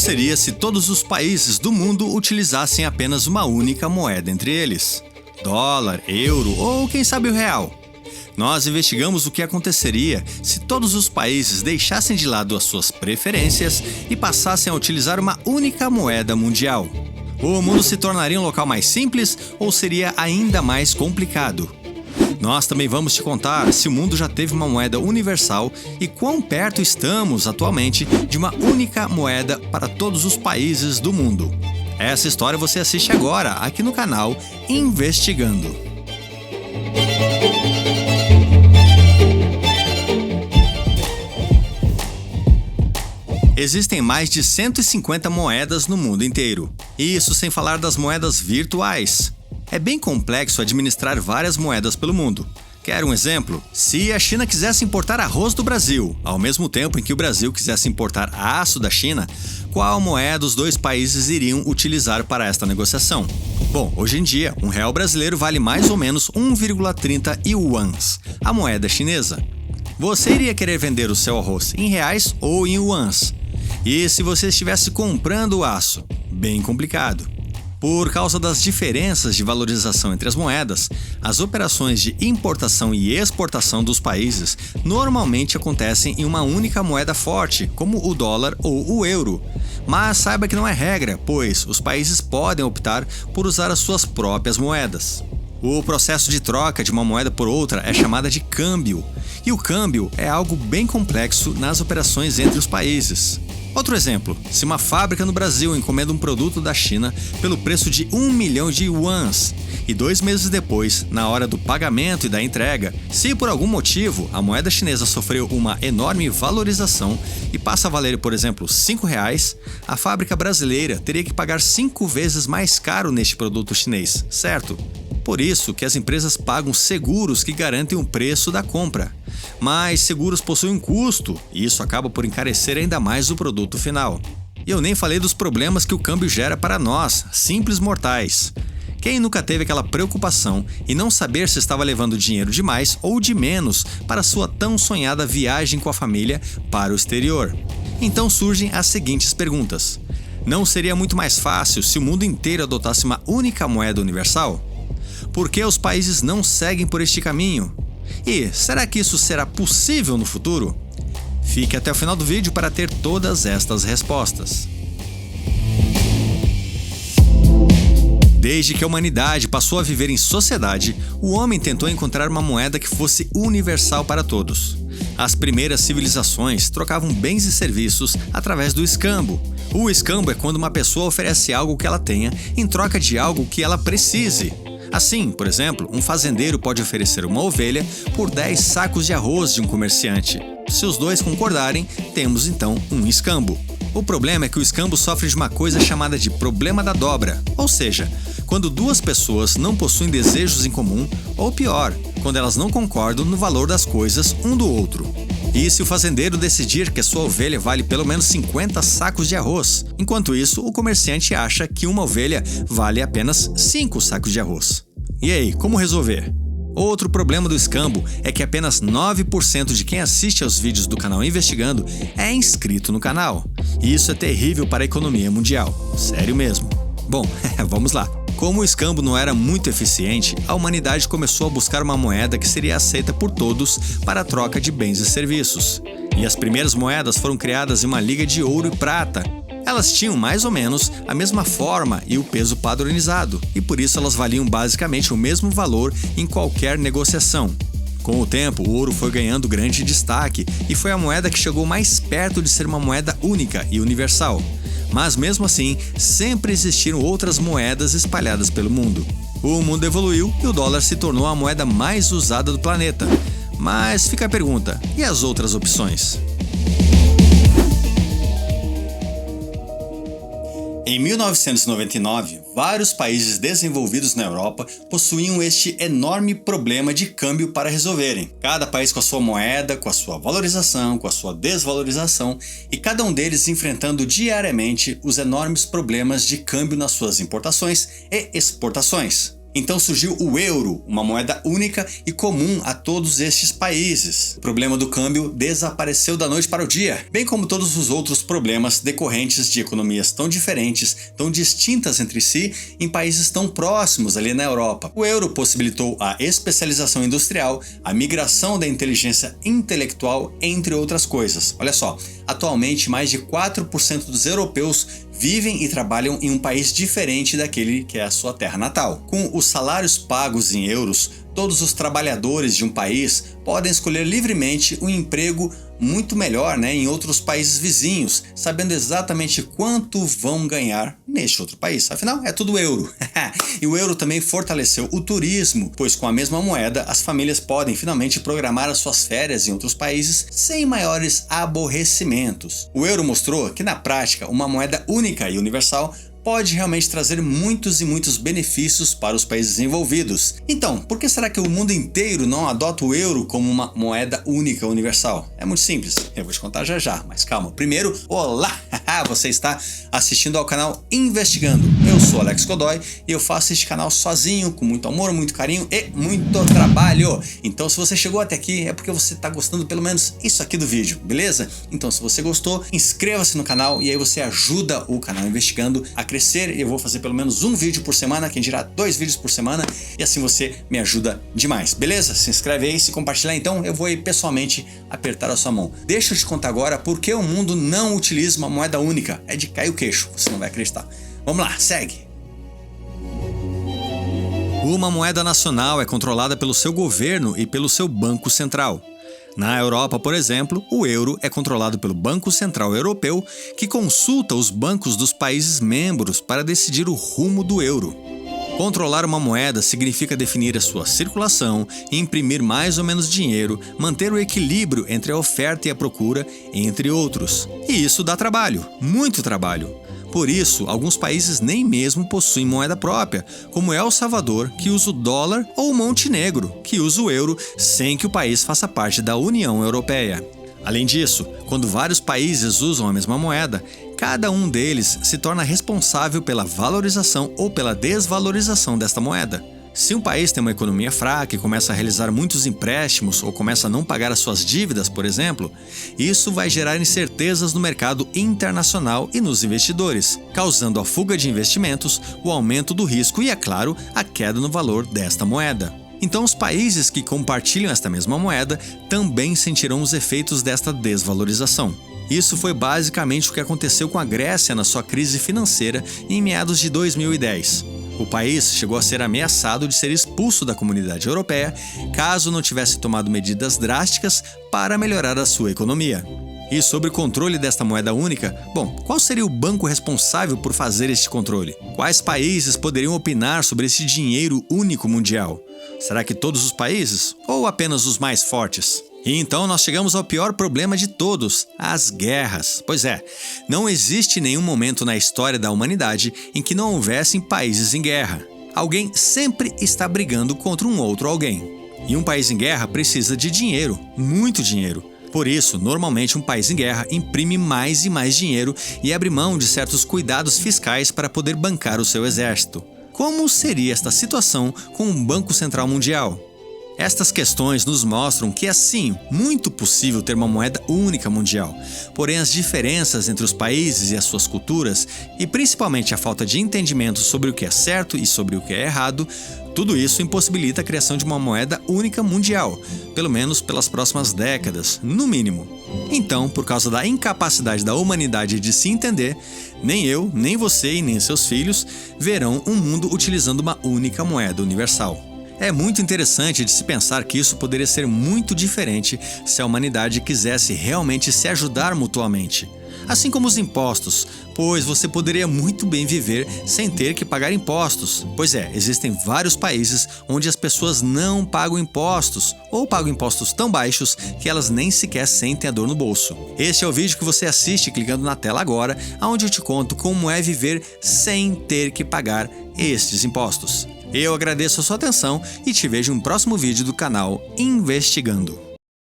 seria se todos os países do mundo utilizassem apenas uma única moeda entre eles? Dólar, euro ou quem sabe o real? Nós investigamos o que aconteceria se todos os países deixassem de lado as suas preferências e passassem a utilizar uma única moeda mundial. O mundo se tornaria um local mais simples ou seria ainda mais complicado? Nós também vamos te contar se o mundo já teve uma moeda universal e quão perto estamos atualmente de uma única moeda para todos os países do mundo. Essa história você assiste agora aqui no canal Investigando. Existem mais de 150 moedas no mundo inteiro. E isso sem falar das moedas virtuais. É bem complexo administrar várias moedas pelo mundo. Quer um exemplo? Se a China quisesse importar arroz do Brasil, ao mesmo tempo em que o Brasil quisesse importar aço da China, qual moeda os dois países iriam utilizar para esta negociação? Bom, hoje em dia, um real brasileiro vale mais ou menos 1,30 yuans, a moeda chinesa. Você iria querer vender o seu arroz em reais ou em yuans? E se você estivesse comprando o aço? Bem complicado. Por causa das diferenças de valorização entre as moedas, as operações de importação e exportação dos países normalmente acontecem em uma única moeda forte, como o dólar ou o euro. Mas saiba que não é regra, pois os países podem optar por usar as suas próprias moedas. O processo de troca de uma moeda por outra é chamada de câmbio, e o câmbio é algo bem complexo nas operações entre os países. Outro exemplo, se uma fábrica no Brasil encomenda um produto da China pelo preço de 1 milhão de yuans e 2 meses depois, na hora do pagamento e da entrega, se por algum motivo a moeda chinesa sofreu uma enorme valorização e passa a valer, por exemplo, R$5, a fábrica brasileira teria que pagar 5 vezes mais caro neste produto chinês, certo? Por isso que as empresas pagam seguros que garantem o preço da compra. Mas seguros possuem um custo, e isso acaba por encarecer ainda mais o produto final. E eu nem falei dos problemas que o câmbio gera para nós, simples mortais. Quem nunca teve aquela preocupação em não saber se estava levando dinheiro de mais ou de menos para sua tão sonhada viagem com a família para o exterior? Então surgem as seguintes perguntas. Não seria muito mais fácil se o mundo inteiro adotasse uma única moeda universal? Por que os países não seguem por este caminho? E será que isso será possível no futuro? Fique até o final do vídeo para ter todas estas respostas. Desde que a humanidade passou a viver em sociedade, o homem tentou encontrar uma moeda que fosse universal para todos. As primeiras civilizações trocavam bens e serviços através do escambo. O escambo é quando uma pessoa oferece algo que ela tenha em troca de algo que ela precise. Assim, por exemplo, um fazendeiro pode oferecer uma ovelha por 10 sacos de arroz de um comerciante. Se os dois concordarem, temos então um escambo. O problema é que o escambo sofre de uma coisa chamada de problema da dobra, ou seja, quando duas pessoas não possuem desejos em comum, ou pior, quando elas não concordam no valor das coisas um do outro. E se o fazendeiro decidir que a sua ovelha vale pelo menos 50 sacos de arroz, enquanto isso o comerciante acha que uma ovelha vale apenas 5 sacos de arroz. E aí, como resolver? Outro problema do escambo é que apenas 9% de quem assiste aos vídeos do canal Investigando é inscrito no canal. E isso é terrível para a economia mundial. Sério mesmo. Bom, vamos lá. Como o escambo não era muito eficiente, a humanidade começou a buscar uma moeda que seria aceita por todos para a troca de bens e serviços. E as primeiras moedas foram criadas em uma liga de ouro e prata. Elas tinham mais ou menos a mesma forma e o peso padronizado, e por isso elas valiam basicamente o mesmo valor em qualquer negociação. Com o tempo, o ouro foi ganhando grande destaque e foi a moeda que chegou mais perto de ser uma moeda única e universal. Mas mesmo assim, sempre existiram outras moedas espalhadas pelo mundo. O mundo evoluiu e o dólar se tornou a moeda mais usada do planeta. Mas fica a pergunta, e as outras opções? Em 1999, vários países desenvolvidos na Europa possuíam este enorme problema de câmbio para resolverem. Cada país com a sua moeda, com a sua valorização, com a sua desvalorização, e cada um deles enfrentando diariamente os enormes problemas de câmbio nas suas importações e exportações. Então surgiu o euro, uma moeda única e comum a todos estes países. O problema do câmbio desapareceu da noite para o dia, bem como todos os outros problemas decorrentes de economias tão diferentes, tão distintas entre si, em países tão próximos ali na Europa. O euro possibilitou a especialização industrial, a migração da inteligência intelectual, entre outras coisas. Olha só, atualmente mais de 4% dos europeus vivem e trabalham em um país diferente daquele que é a sua terra natal. Com os salários pagos em euros, todos os trabalhadores de um país podem escolher livremente um emprego muito melhor, em outros países vizinhos, sabendo exatamente quanto vão ganhar neste outro país. Afinal, é tudo euro. E o euro também fortaleceu o turismo, pois com a mesma moeda as famílias podem finalmente programar as suas férias em outros países sem maiores aborrecimentos. O euro mostrou que na prática uma moeda única e universal pode realmente trazer muitos e muitos benefícios para os países envolvidos. Então, por que será que o mundo inteiro não adota o euro como uma moeda única universal? É muito simples, eu vou te contar já já, mas calma. Primeiro, olá! Você está assistindo ao canal Investigando. Eu sou Alex Godoy e eu faço este canal sozinho, com muito amor, muito carinho e muito trabalho. Então, se você chegou até aqui, é porque você está gostando pelo menos isso aqui do vídeo, beleza? Então, se você gostou, inscreva-se no canal e aí você ajuda o canal Investigando a crescer. Eu vou fazer pelo menos um vídeo por semana, quem dirá 2 vídeos por semana, e assim você me ajuda demais, beleza? Se inscreve aí, se compartilhar então, eu vou aí pessoalmente apertar a sua mão. Deixa eu te contar agora por que o mundo não utiliza uma moeda única. É de cair o queixo, você não vai acreditar. Vamos lá, segue! Uma moeda nacional é controlada pelo seu governo e pelo seu Banco Central. Na Europa, por exemplo, o euro é controlado pelo Banco Central Europeu, que consulta os bancos dos países membros para decidir o rumo do euro. Controlar uma moeda significa definir a sua circulação, imprimir mais ou menos dinheiro, manter o equilíbrio entre a oferta e a procura, entre outros. E isso dá trabalho, muito trabalho. Por isso, alguns países nem mesmo possuem moeda própria, como El Salvador, que usa o dólar, ou Montenegro, que usa o euro, sem que o país faça parte da União Europeia. Além disso, quando vários países usam a mesma moeda, cada um deles se torna responsável pela valorização ou pela desvalorização desta moeda. Se um país tem uma economia fraca e começa a realizar muitos empréstimos ou começa a não pagar as suas dívidas, por exemplo, isso vai gerar incertezas no mercado internacional e nos investidores, causando a fuga de investimentos, o aumento do risco e, é claro, a queda no valor desta moeda. Então, os países que compartilham esta mesma moeda também sentirão os efeitos desta desvalorização. Isso foi basicamente o que aconteceu com a Grécia na sua crise financeira em meados de 2010. O país chegou a ser ameaçado de ser expulso da comunidade europeia caso não tivesse tomado medidas drásticas para melhorar a sua economia. E sobre o controle desta moeda única, qual seria o banco responsável por fazer este controle? Quais países poderiam opinar sobre esse dinheiro único mundial? Será que todos os países ou apenas os mais fortes? E então nós chegamos ao pior problema de todos, as guerras. Pois é, não existe nenhum momento na história da humanidade em que não houvessem países em guerra. Alguém sempre está brigando contra um outro alguém. E um país em guerra precisa de dinheiro, muito dinheiro. Por isso, normalmente um país em guerra imprime mais e mais dinheiro e abre mão de certos cuidados fiscais para poder bancar o seu exército. Como seria esta situação com um Banco Central Mundial? Estas questões nos mostram que é sim muito possível ter uma moeda única mundial, porém as diferenças entre os países e as suas culturas, e principalmente a falta de entendimento sobre o que é certo e sobre o que é errado, tudo isso impossibilita a criação de uma moeda única mundial, pelo menos pelas próximas décadas, no mínimo. Então, por causa da incapacidade da humanidade de se entender, nem eu, nem você e nem seus filhos verão um mundo utilizando uma única moeda universal. É muito interessante de se pensar que isso poderia ser muito diferente se a humanidade quisesse realmente se ajudar mutuamente. Assim como os impostos, pois você poderia muito bem viver sem ter que pagar impostos. Pois é, existem vários países onde as pessoas não pagam impostos ou pagam impostos tão baixos que elas nem sequer sentem a dor no bolso. Este é o vídeo que você assiste clicando na tela agora, onde eu te conto como é viver sem ter que pagar estes impostos. Eu agradeço a sua atenção e te vejo no próximo vídeo do canal Investigando.